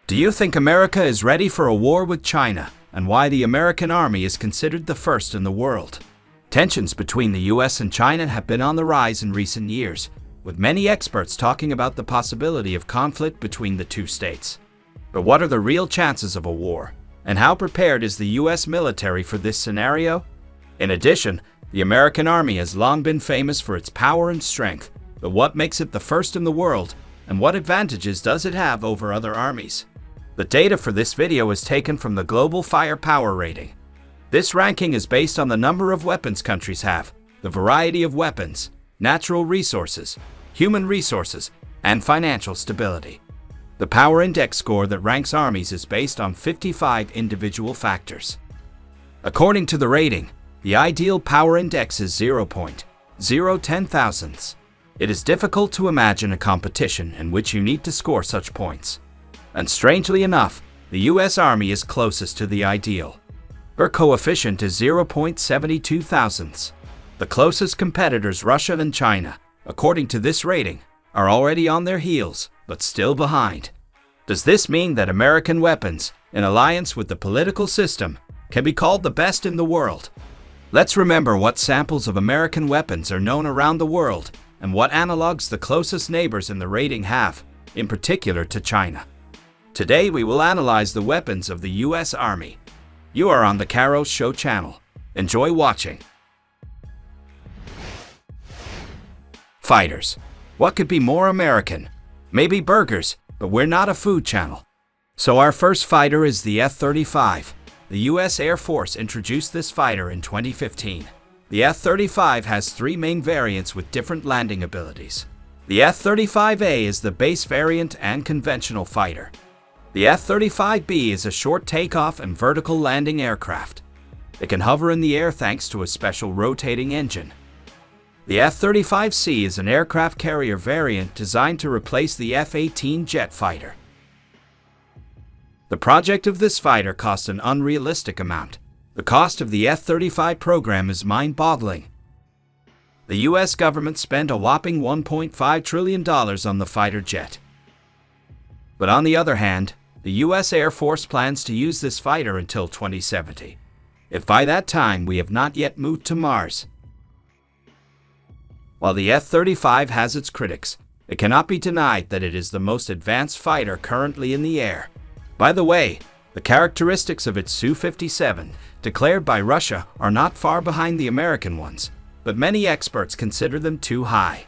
Do you think America is ready for a war with China, and why the American Army is considered the first in the world? Tensions between the US and China have been on the rise in recent years, with many experts talking about the possibility of conflict between the two states. But what are the real chances of a war, and how prepared is the US military for this scenario? In addition, the American Army has long been famous for its power and strength, but what makes it the first in the world, and what advantages does it have over other armies? The data for this video is taken from the Global Firepower Rating. This ranking is based on the number of weapons countries have, the variety of weapons, natural resources, human resources, and financial stability. The Power Index score that ranks armies is based on 55 individual factors. According to the rating, the ideal power index is 0.010 It is difficult to imagine a competition in which you need to score such points. And strangely enough, the US Army is closest to the ideal. Her coefficient is 0.72. The closest competitors, Russia and China, according to this rating, are already on their heels, but still behind. Does this mean that American weapons, in alliance with the political system, can be called the best in the world? Let's remember what samples of American weapons are known around the world and what analogs the closest neighbors in the rating have, in particular to China. Today we will analyze the weapons of the US Army. You are on the Caro Show channel. Enjoy watching. Fighters. What could be more American? Maybe burgers, but we're not a food channel. So our first fighter is the F-35. The US Air Force introduced this fighter in 2015. The F-35 has three main variants with different landing abilities. The F-35A is the base variant and conventional fighter. The F-35B is a short takeoff and vertical landing aircraft. It can hover in the air thanks to a special rotating engine. The F-35C is an aircraft carrier variant designed to replace the F-18 jet fighter. The project of this fighter cost an unrealistic amount. The cost of the F-35 program is mind-boggling. The US government spent a whopping $1.5 trillion on the fighter jet. But on the other hand, the US Air Force plans to use this fighter until 2070. If by that time we have not yet moved to Mars. While the F-35 has its critics, it cannot be denied that it is the most advanced fighter currently in the air. By the way, the characteristics of its Su-57, declared by Russia, are not far behind the American ones, but many experts consider them too high.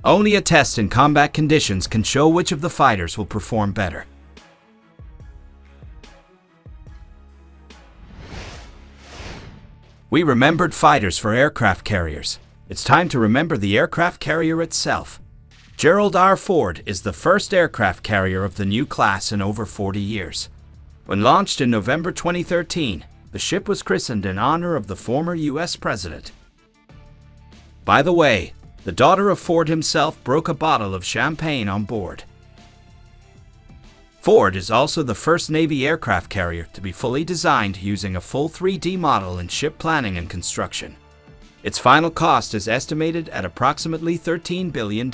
Only a test in combat conditions can show which of the fighters will perform better. We remembered fighters for aircraft carriers. It's time to remember the aircraft carrier itself. Gerald R. Ford is the first aircraft carrier of the new class in over 40 years. When launched in November 2013, the ship was christened in honor of the former US president. By the way, the daughter of Ford himself broke a bottle of champagne on board. Ford is also the first Navy aircraft carrier to be fully designed using a full 3D model in ship planning and construction. Its final cost is estimated at approximately $13 billion.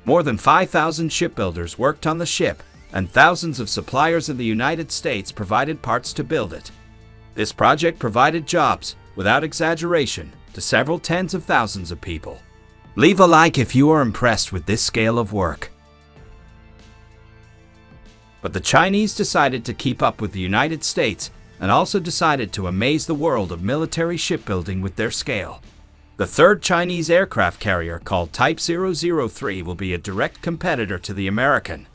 More than 5,000 shipbuilders worked on the ship, and thousands of suppliers in the United States provided parts to build it. This project provided jobs, without exaggeration, to several tens of thousands of people. Leave a like if you are impressed with this scale of work. But the Chinese decided to keep up with the United States and also decided to amaze the world of military shipbuilding with their scale. The third Chinese aircraft carrier, called Type 003, will be a direct competitor to the American.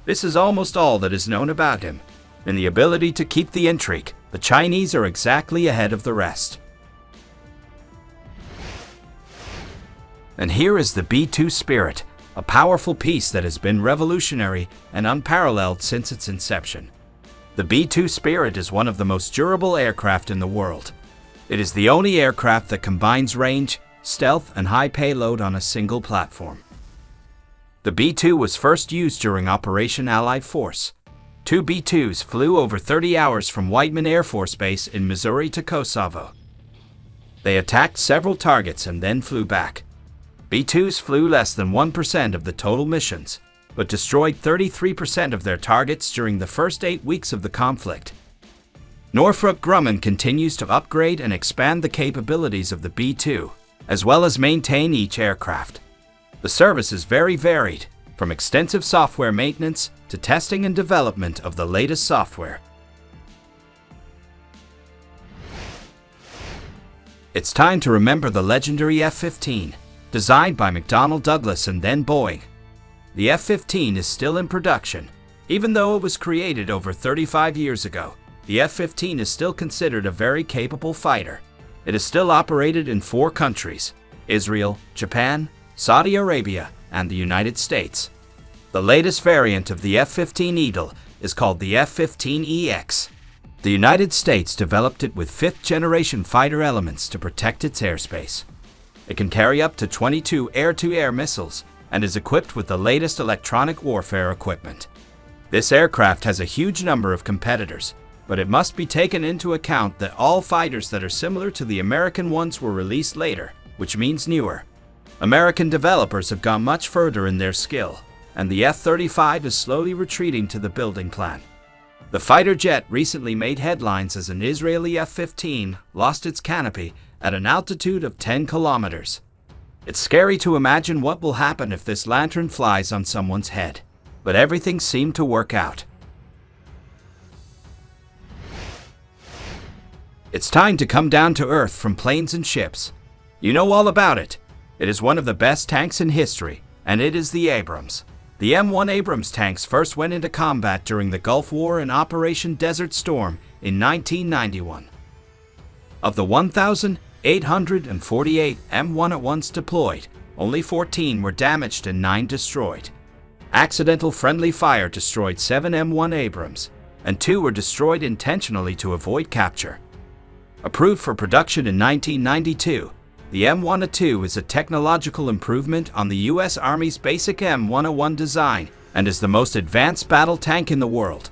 This is almost all that is known about him. In the ability to keep the intrigue, the Chinese are exactly ahead of the rest. And here is the B-2 Spirit, a powerful piece that has been revolutionary and unparalleled since its inception. The B-2 Spirit is one of the most durable aircraft in the world. It is the only aircraft that combines range, stealth, and high payload on a single platform. The B-2 was first used during Operation Allied Force. Two B-2s flew over 30 hours from Whiteman Air Force Base in Missouri to Kosovo. They attacked several targets and then flew back. B-2s flew less than 1% of the total missions. but destroyed 33% of their targets during the first 8 weeks of the conflict. Northrop Grumman continues to upgrade and expand the capabilities of the B-2, as well as maintain each aircraft. The service is very varied, from extensive software maintenance to testing and development of the latest software. It's time to remember the legendary F-15, designed by McDonnell Douglas and then Boeing. The F-15 is still in production. Even though it was created over 35 years ago, the F-15 is still considered a very capable fighter. It is still operated in 4 countries: Israel, Japan, Saudi Arabia, and the United States. The latest variant of the F-15 Eagle is called the F-15EX. The United States developed it with 5th-generation fighter elements to protect its airspace. It can carry up to 22 air-to-air missiles and is equipped with the latest electronic warfare equipment. This aircraft has a huge number of competitors, but it must be taken into account that all fighters that are similar to the American ones were released later, which means newer. American developers have gone much further in their skill, and the F-35 is slowly retreating to the building plan. The fighter jet recently made headlines as an Israeli F-15 lost its canopy at an altitude of 10 kilometers. It's scary to imagine what will happen if this lantern flies on someone's head, but everything seemed to work out. It's time to come down to earth from planes and ships. You know all about it. It is one of the best tanks in history, and it is the Abrams. The M1 Abrams tanks first went into combat during the Gulf War in Operation Desert Storm in 1991. Of the 1,848 M1 at once deployed, only 14 were damaged and 9 destroyed. Accidental friendly fire destroyed 7 M1 Abrams, and 2 were destroyed intentionally to avoid capture. Approved for production in 1992, the M1A2 is a technological improvement on the U.S. Army's basic M101 design and is the most advanced battle tank in the world.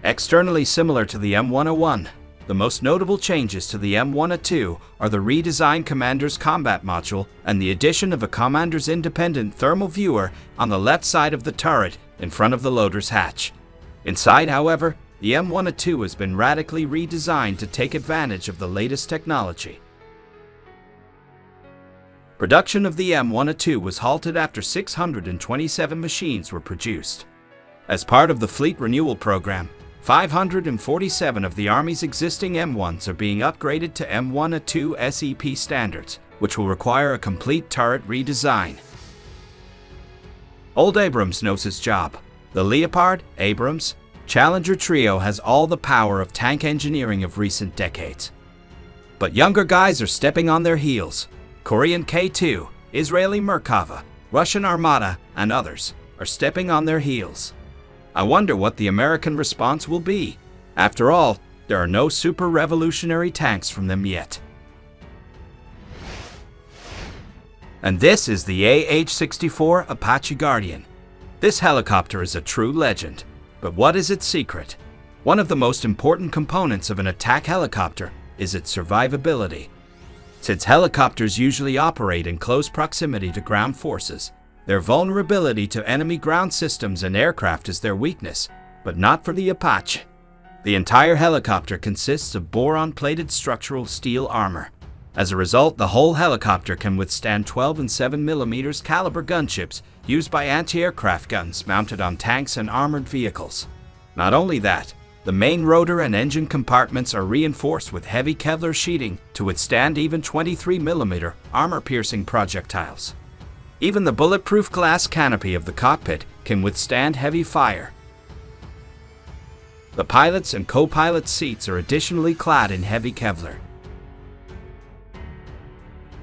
Externally similar to the M101, the most notable changes to the M1A2 are the redesigned Commander's Combat Module and the addition of a Commander's Independent Thermal Viewer on the left side of the turret in front of the loader's hatch. Inside, however, the M1A2 has been radically redesigned to take advantage of the latest technology. Production of the M1A2 was halted after 627 machines were produced. As part of the Fleet Renewal Program, 547 of the Army's existing M1s are being upgraded to M1A2 SEP standards, which will require a complete turret redesign. Old Abrams knows his job. The Leopard, Abrams, Challenger trio has all the power of tank engineering of recent decades. But younger guys are stepping on their heels. Korean K-2, Israeli Merkava, Russian Armata, and others are stepping on their heels. I wonder what the American response will be. After all, there are no super revolutionary tanks from them yet. And this is the AH-64 Apache Guardian. This helicopter is a true legend. But what is its secret? One of the most important components of an attack helicopter is its survivability. Since helicopters usually operate in close proximity to ground forces, their vulnerability to enemy ground systems and aircraft is their weakness, but not for the Apache. The entire helicopter consists of boron-plated structural steel armor. As a result, the whole helicopter can withstand 12 and 7mm caliber gunships used by anti-aircraft guns mounted on tanks and armored vehicles. Not only that, the main rotor and engine compartments are reinforced with heavy Kevlar sheeting to withstand even 23mm armor-piercing projectiles. Even the bulletproof glass canopy of the cockpit can withstand heavy fire. The pilot's and co-pilot's seats are additionally clad in heavy Kevlar.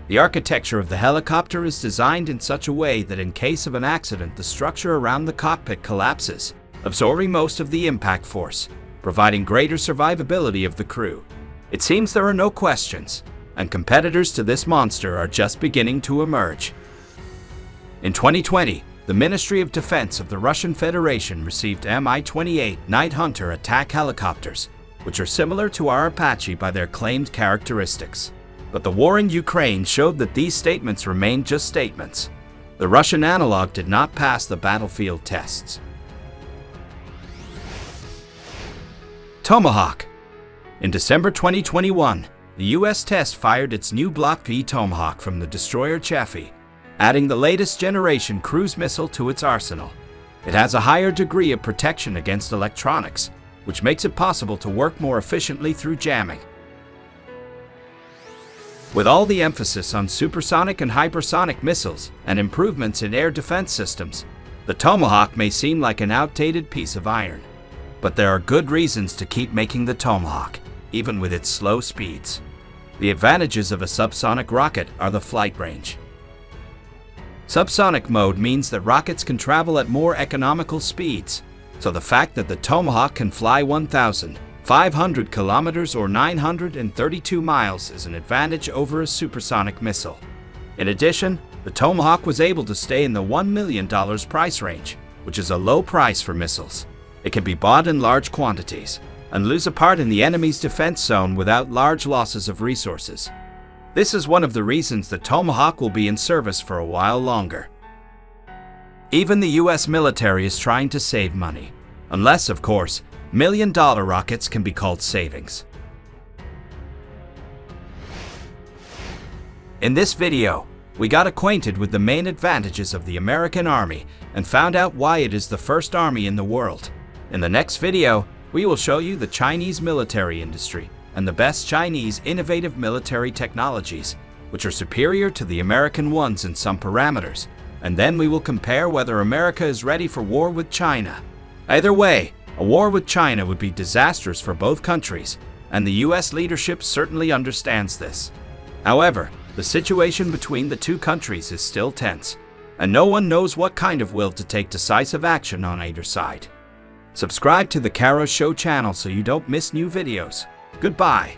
The architecture of the helicopter is designed in such a way that in case of an accident, the structure around the cockpit collapses, absorbing most of the impact force, providing greater survivability of the crew. It seems there are no questions, and competitors to this monster are just beginning to emerge. In 2020, the Ministry of Defense of the Russian Federation received Mi-28 Night Hunter attack helicopters, which are similar to our Apache by their claimed characteristics. But the war in Ukraine showed that these statements remain just statements. The The Russian analog did not pass the battlefield tests. Tomahawk. In December 2021, the U.S. test fired its new Block V Tomahawk from the destroyer Chaffee, adding the latest generation cruise missile to its arsenal. It has a higher degree of protection against electronics, which makes it possible to work more efficiently through jamming. With all the emphasis on supersonic and hypersonic missiles and improvements in air defense systems, the Tomahawk may seem like an outdated piece of iron. But there are good reasons to keep making the Tomahawk, even with its slow speeds. The advantages of a subsonic rocket are the flight range. Subsonic mode means that rockets can travel at more economical speeds, so the fact that the Tomahawk can fly 1,500 kilometers or 932 miles is an advantage over a supersonic missile. In addition, the Tomahawk was able to stay in the $1 million price range, which is a low price for missiles. It can be bought in large quantities and lose apart in the enemy's defense zone without large losses of resources. This is one of the reasons the Tomahawk will be in service for a while longer. Even the US military is trying to save money, unless, of course, million-dollar rockets can be called savings. In this video, we got acquainted with the main advantages of the American Army and found out why it is the first army in the world. In the next video, we will show you the Chinese military industry and the best Chinese innovative military technologies, which are superior to the American ones in some parameters, and then we will compare whether America is ready for war with China. Either way, a war with China would be disastrous for both countries, and the US leadership certainly understands this. However, the situation between the two countries is still tense, and no one knows what kind of will to take decisive action on either side. Subscribe to the Caro Show channel so you don't miss new videos. Goodbye.